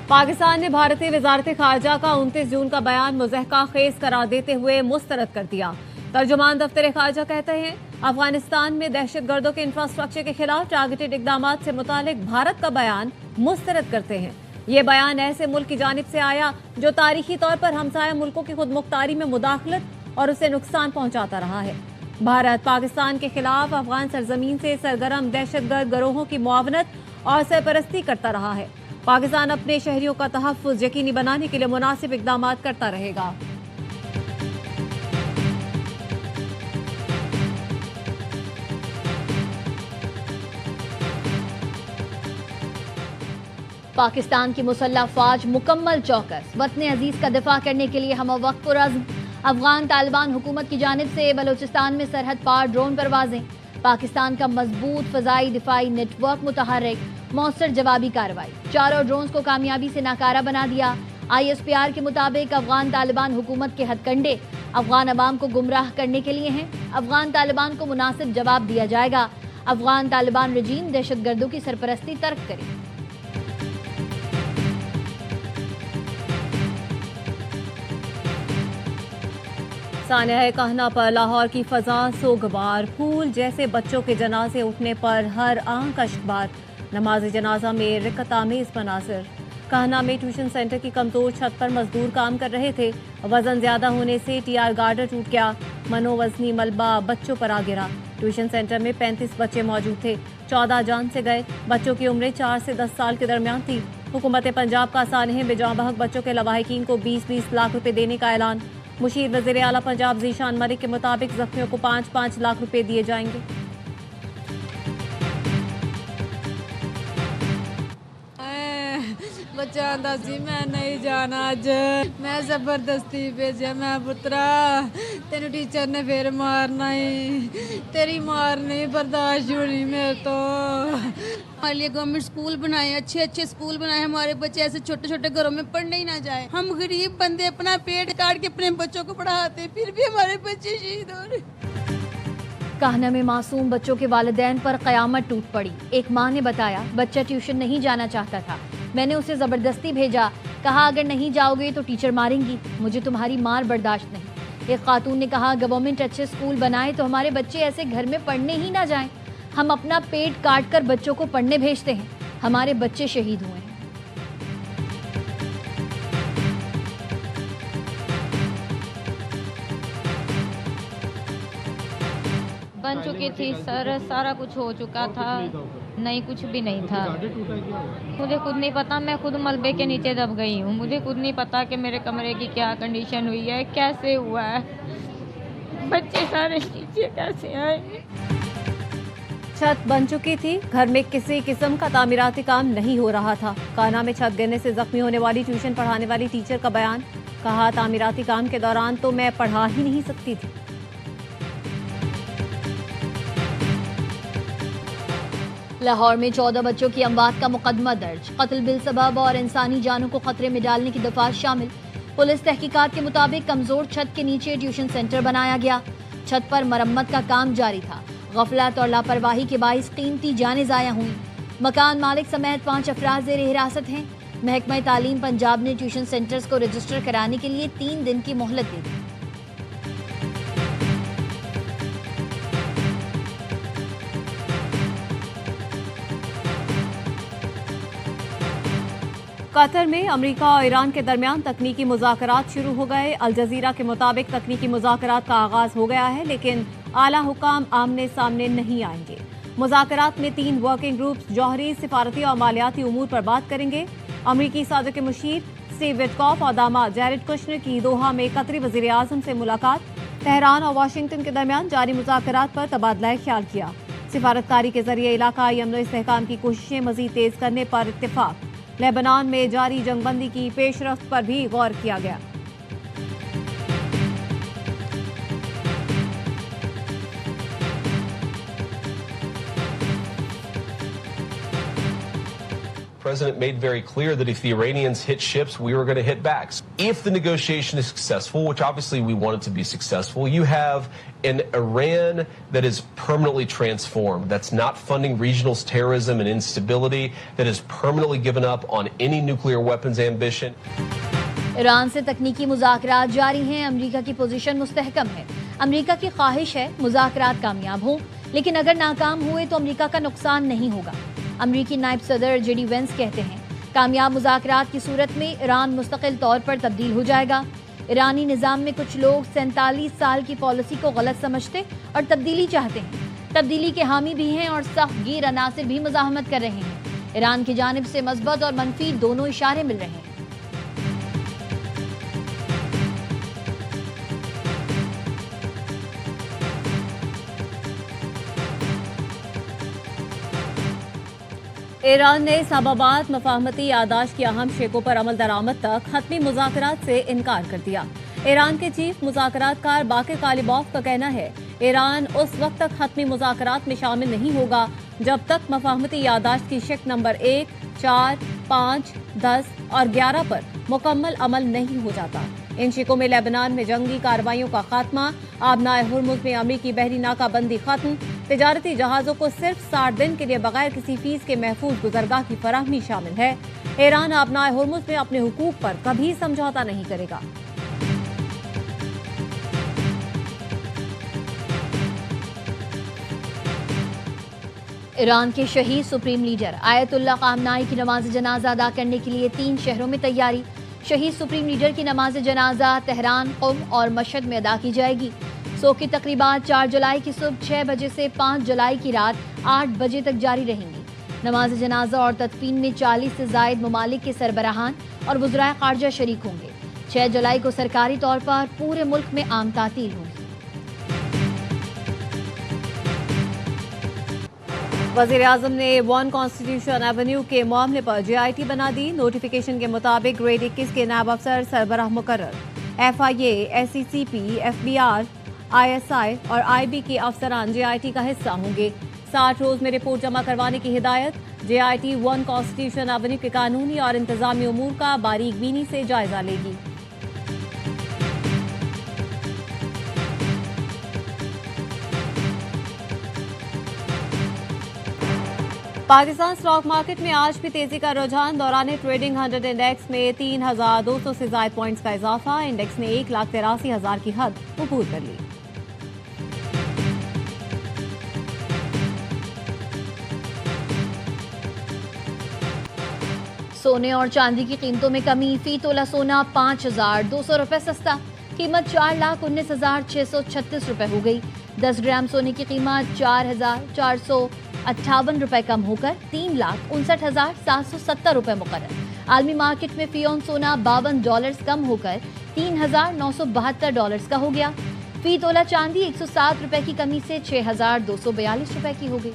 पाकिस्तान ने भारतीय वजारत खारजा का 29 जून का बयान मुज़हका खेज करार देते हुए मुस्तरद कर दिया। तर्जुमान दफ्तर खारजा कहते हैं, अफगानिस्तान में दहशतगर्दों के इंफ्रास्ट्रक्चर के खिलाफ टारगेटेड इकदाम से मुतालिक भारत का बयान मुस्तरद करते हैं। ये बयान ऐसे मुल्क की जानिब से आया जो तारीखी तौर पर हमसाया मुल्कों की खुदमुख्तारी में मुदाखलत और उसे नुकसान पहुंचाता रहा है। भारत पाकिस्तान के खिलाफ अफगान सरजमीन से सरगर्म दहशतगर्द गिरोहों की मुआवनत और सरपरस्ती करता रहा है। पाकिस्तान अपने शहरियों का तहफ़्फ़ुज़ यकीनी बनाने के लिए मुनासिब इक़दाम करता रहेगा। पाकिस्तान की मुसल्लह फ़ौज मुकम्मल चौकस, वतन अजीज का दिफा करने के लिए हम वक्त पुरअज़्म। अफगान तालिबान हुकूमत की जानिब से बलोचिस्तान में सरहद पार ड्रोन परवाजें। पाकिस्तान का मजबूत फ़ज़ाई दिफाई नेटवर्क मुतहर्रिक, मौसर जवाबी कार्रवाई, चारों ड्रोन्स को कामयाबी से नाकारा बना दिया। ISPR के मुताबिक अफगान तालिबान हुकूमत के हथकंडे अफगान अवाम को गुमराह करने के लिए हैं। अफगान तालिबान को मुनासिब जवाब दिया जाएगा। अफगान तालिबान रजीम दहशतगर्दों की सरपरस्ती तर्क करे। सानिया कहना पर लाहौर की फजा सोगवार, फूल जैसे बच्चों के जनाजे उठने पर हर आंख अश्कबार, नमाज जनाजा में रिकत आमेज मनासिर। कहना में ट्यूशन सेंटर की कमजोर छत पर मजदूर काम कर रहे थे। वजन ज्यादा होने से TR गार्डर टूट गया। मनोवजनी मलबा बच्चों पर आ गिरा। ट्यूशन सेंटर में 35 बच्चे मौजूद थे। 14 जान से गए। बच्चों की उम्रें 4 से 10 साल के दरमियान थी। हुकूमत पंजाब का सानहे में जाँ बहक बच्चों के लवाहिकीन को 20-20 लाख रुपए देने का ऐलान। मुशीर वज़ीर आला पंजाब ज़ीशान मलिक के मुताबिक जख्मियों को 5-5 लाख रुपए दिए जाएंगे। बच्चा आंदा सी मैं नहीं जाना अज, मैं जबरदस्ती भेजा। मैं पुत्रा तेन टीचर ने फिर मारना ही, तेरी मार नहीं बर्दाश्त होनी मेरे तो। हमारे लिए गवर्नमेंट स्कूल बनाए, अच्छे अच्छे स्कूल बनाए, हमारे बच्चे ऐसे छोटे छोटे घरों में पढ़ने ही ना जाए। हम गरीब बंदे अपना पेट काट के अपने बच्चों को पढ़ाते, फिर भी हमारे बच्चे शहीद हो रहे। कहना में मासूम बच्चों के वालिदैन पर क़यामत टूट पड़ी। एक माँ ने बताया, बच्चा ट्यूशन नहीं जाना चाहता था, मैंने उसे ज़बरदस्ती भेजा, कहा अगर नहीं जाओगे तो टीचर मारेंगी, मुझे तुम्हारी मार बर्दाश्त नहीं। एक खातून ने कहा, गवर्नमेंट अच्छे स्कूल बनाए तो हमारे बच्चे ऐसे घर में पढ़ने ही ना जाएं। हम अपना पेट काट कर बच्चों को पढ़ने भेजते हैं, हमारे बच्चे शहीद हुए हैं। बन चुकी थी सर, सारा कुछ हो चुका था, नहीं कुछ भी नहीं था। मुझे खुद नहीं पता, मैं खुद मलबे के नीचे दब गई हूँ। मुझे खुद नहीं पता कि मेरे कमरे की क्या कंडीशन हुई है, कैसे हुआ है, बच्चे सारे नीचे कैसे आए। छत बन चुकी थी, घर में किसी किस्म का तामीराती काम नहीं हो रहा था। काना में छत गिरने से जख्मी होने वाली ट्यूशन पढ़ाने वाली टीचर का बयान। कहा, तामीराती काम के दौरान तो मैं पढ़ा ही नहीं सकती थी। लाहौर में 14 बच्चों की अमवात का मुकदमा दर्ज। कत्ल बिल सबब और इंसानी जानों को खतरे में डालने की दफात शामिल। पुलिस तहकीकात के मुताबिक कमजोर छत के नीचे ट्यूशन सेंटर बनाया गया। छत पर मरम्मत का काम जारी था। गफलत और लापरवाही के बाइस कीमती जानें ज़ाया हुई। मकान मालिक समेत 5 अफराद ज़ेर हिरासत हैं। महकमा तालीम पंजाब ने ट्यूशन सेंटर्स को रजिस्टर कराने के लिए 3 दिन की मोहलत दी थी। कतर में अमेरिका और ईरान के दरमियान तकनीकी मुज़ाकरात शुरू हो गए। अल जज़ीरा के मुताबिक तकनीकी मुज़ाकरात का आगाज हो गया है, लेकिन आला हुकाम आमने सामने नहीं आएंगे। मुज़ाकरात में 3 वर्किंग ग्रुप्स जौहरी, सिफारती और मालियाती उमूर पर बात करेंगे। अमरीकी सादिक मुशीर स्टीव विटकॉफ और दामाद जैरेड कुशनर की दोहा में कतरी वज़ीर आज़म से मुलाकात। तेहरान और वाशिंगटन के दरमियान जारी मुज़ाकरात पर तबादला ख्याल किया। सिफारतकारी के जरिए इलाकाई अमन इस्तेहकाम की कोशिशें मज़ीद तेज करने पर इत्तेफाक। लेबनान में जारी जंगबंदी की पेशरफ्त पर भी गौर किया गया। President made very clear that if the Iranians hit ships, we were going to hit back. If the negotiation is successful, which obviously we want it to be successful, you have an Iran that is permanently transformed, that's not funding regional terrorism and instability, that has permanently given up on any nuclear weapons ambition. Iran से तकनीकी मुज़ाकरात जारी हैं। America की position मुस्तहकम है। America की ख्वाहिश है मुज़ाकरात कामयाब हों, लेकिन अगर नाकाम हुए तो अमेरिका का नुकसान नहीं होगा। अमेरिकी नायब सदर जेडी वेंस कहते हैं, कामयाब मुज़ाकरात की सूरत में ईरान मुस्तकिल तौर पर तब्दील हो जाएगा। ईरानी निज़ाम में कुछ लोग 47 साल की पॉलिसी को गलत समझते और तब्दीली चाहते हैं। तब्दीली के हामी भी हैं और सख्त गिर अनासिर भी मुज़ाहमत कर रहे हैं। ईरान की जानिब से मस्बत और मनफी दोनों इशारे मिल रहे हैं। ईरान ने इस्लामाबाद मफाहमती यादाश्त की अहम शेकों पर अमल दरामद तक हतमी मुज़ाकरात से इनकार कर दिया। ईरान के चीफ मुज़ाकरातकार बाकिर कालिबॉफ का कहना है, ईरान उस वक्त तक हतमी मुज़ाकरात में शामिल नहीं होगा जब तक मफाहमती यादाश्त की शिक नंबर 1, 4, 5, 10 और 11 पर मुकम्मल अमल नहीं हो जाता। इन शिकों में लेबनान में जंगी कार्रवाइयों का खात्मा, आबनाए हुर्मुज़ में अमरीकी बहरी नाकाबंदी खत्म, तिजारती जहाज़ों को सिर्फ 60 दिन के लिए बगैर किसी फीस के महफूज गुज़रगाह की फराहमी शामिल है। ईरान आबनाए हुर्मुज़ में अपने हुकूक पर कभी समझौता नहीं करेगा। ईरान के शहीद सुप्रीम लीडर आयतुल्लाह ख़ामनाई की नमाज जनाजा अदा करने के लिए 3 शहरों में तैयारी। शहीद सुप्रीम लीडर की नमाज जनाजा तेहरान, क़ुम और मशहद में अदा की जाएगी। सो की तकरीबात 4 जुलाई की सुबह 6 बजे से 5 जुलाई की रात 8 बजे तक जारी रहेंगी। नमाज जनाजा और तदफीन में 40 से ज़ायद ममालिक के सरबराहान और वज़राए ख़ारजा शरीक होंगे। 6 जुलाई को सरकारी तौर पर पूरे मुल्क में आम तातील होगी। वज़ीर-ए-आज़म ने 1 कॉन्स्टिट्यूशन एवेन्यू के मामले पर JIT बना दी। नोटिफिकेशन के मुताबिक ग्रेड 21 के नायब अफसर सरबराह मुकर्रर। FIA, SECP, FBR, ISI और IB के अफसरान JIT का हिस्सा होंगे। 60 रोज में रिपोर्ट जमा करवाने की हिदायत। JIT 1 कॉन्स्टिट्यूशन एवेन्यू के कानूनी और इंतजामी उमूर का बारीक बीनी से जायजा लेगी। पाकिस्तान स्टॉक मार्केट में आज भी तेजी का रुझान। दौरान ट्रेडिंग 100 इंडेक्स में 3,200 से ज्यादा पॉइंट्स का इजाफा। इंडेक्स ने 1,83,000 की हद अबूर कर ली। सोने और चांदी की कीमतों में कमी। फी तोला सोना 5,200 रुपए सस्ता, कीमत 4,19,636 रुपए हो गई। 10 ग्राम सोने की कीमत 4,458 रुपए कम होकर 3,59,770 रुपए मुकर्रर। आलमी मार्केट में फी ऑन सोना $52 कम होकर $3,972 का हो गया। फी तोला चांदी 107 रुपए की कमी से 6,242 रुपए की हो गई।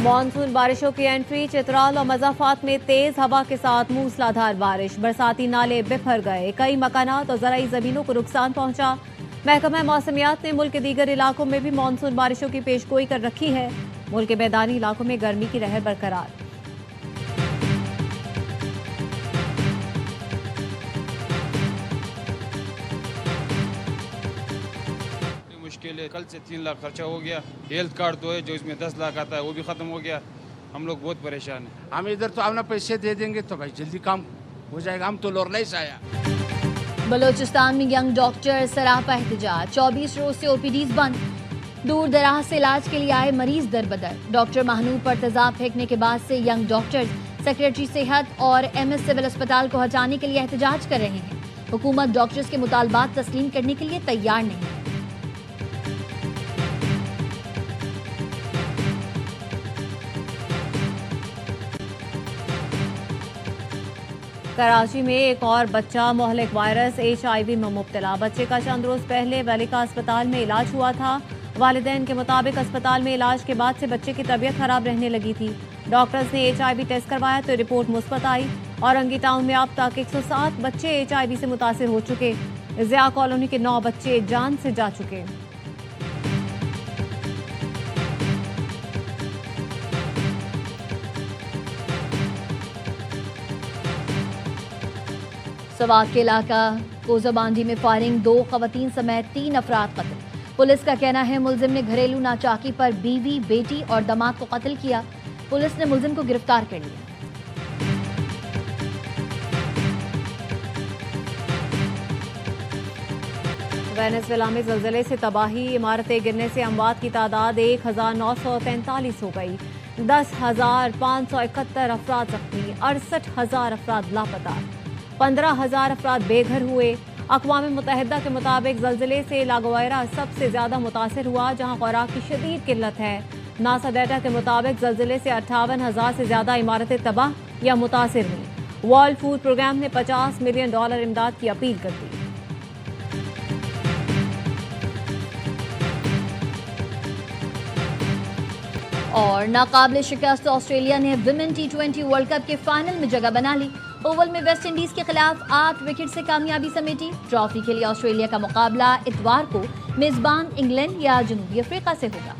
मॉनसून बारिशों की एंट्री। चित्राल और मज़ाफात में तेज हवा के साथ मूसलाधार बारिश। बरसाती नाले बिफर गए। कई मकानात और ज़राई ज़मीनों को नुकसान पहुंचा। महकमा मौसमियात ने मुल्क के दीगर इलाकों में भी मॉनसून बारिशों की पेशगोई कर रखी है। मुल्क के मैदानी इलाकों में गर्मी की लहर बरकरार। मुश्किल है। कल से 3 लाख खर्चा हो गया। हेल्थ कार्ड तो है जो इसमें 10 लाख आता है वो भी ख़त्म हो गया। हम लोग बहुत परेशान हैं। हम इधर तो अपना पैसे दे देंगे तो भाई जल्दी काम हो जाएगा। हम तो लोरलाई से आया। बलोचिस्तान में यंग डॉक्टर सरापा एहतजाज। 24 रोज से OPDs बंद। दूर दराज से इलाज के लिए आए मरीज दरबदर। डॉक्टर महानूर पर तेजाब फेंकने के बाद से यंग डॉक्टर्स सेक्रेटरी सेहत और MS सिविल अस्पताल को हटाने के लिए एहतजाज कर रहे हैं। हुकूमत डॉक्टर्स के मुतालबात तस्लीम करने के लिए तैयार नहीं है। कराची में एक और बच्चा मोहलिक वायरस HIV में मुब्तला। बच्चे का चंद रोज पहले वेलिका अस्पताल में इलाज हुआ था। वालिदैन के मुताबिक अस्पताल में इलाज के बाद से बच्चे की तबीयत खराब रहने लगी थी। डॉक्टर्स ने HIV टेस्ट करवाया तो रिपोर्ट मुस्बत आई। औरंगी टाउन में अब तक 107 बच्चे HIV से मुतासिर हो चुके। ज़िया कॉलोनी के 9 बच्चे जान से जा चुके। सवात के इलाका कोजाबांडी में फायरिंग, 2 खवातीन समेत 3 अफराद कत्ल। पुलिस का कहना है मुलजिम ने घरेलू नाचाकी पर बीवी, बेटी और दामाद को कत्ल किया। पुलिस ने मुलजिम को गिरफ्तार कर लिया। वेनेजुएला में ज़लज़ले से तबाही, इमारतें गिरने से अमवात की तादाद 1943 हो गई। 10,571 अफराद जख्मी, 68,000 अफराद लापता, 15,000 अफराद बेघर हुए। अक़वाम मुत्तहिदा के मुताबिक ज़लज़ले से लागोएरा सबसे ज़्यादा मुतासर हुआ, जहाँ खुराक की शदीद किल्लत है। नासा डाटा के मुताबिक ज़लज़ले से 58,000 से ज़्यादा इमारतें तबाह या मुतासर हुई। वर्ल्ड फूड प्रोग्राम ने $50 मिलियन इमदाद की अपील कर दी। और नाकाबिले शिकस्त ऑस्ट्रेलिया ने विमेन T20 वर्ल्ड कप के फाइनल में जगह बना ली। ओवल में वेस्ट इंडीज के खिलाफ 8 विकेट से कामयाबी समेटी। ट्रॉफी के लिए ऑस्ट्रेलिया का मुकाबला इतवार को मेजबान इंग्लैंड या जनूबी अफ्रीका से होगा।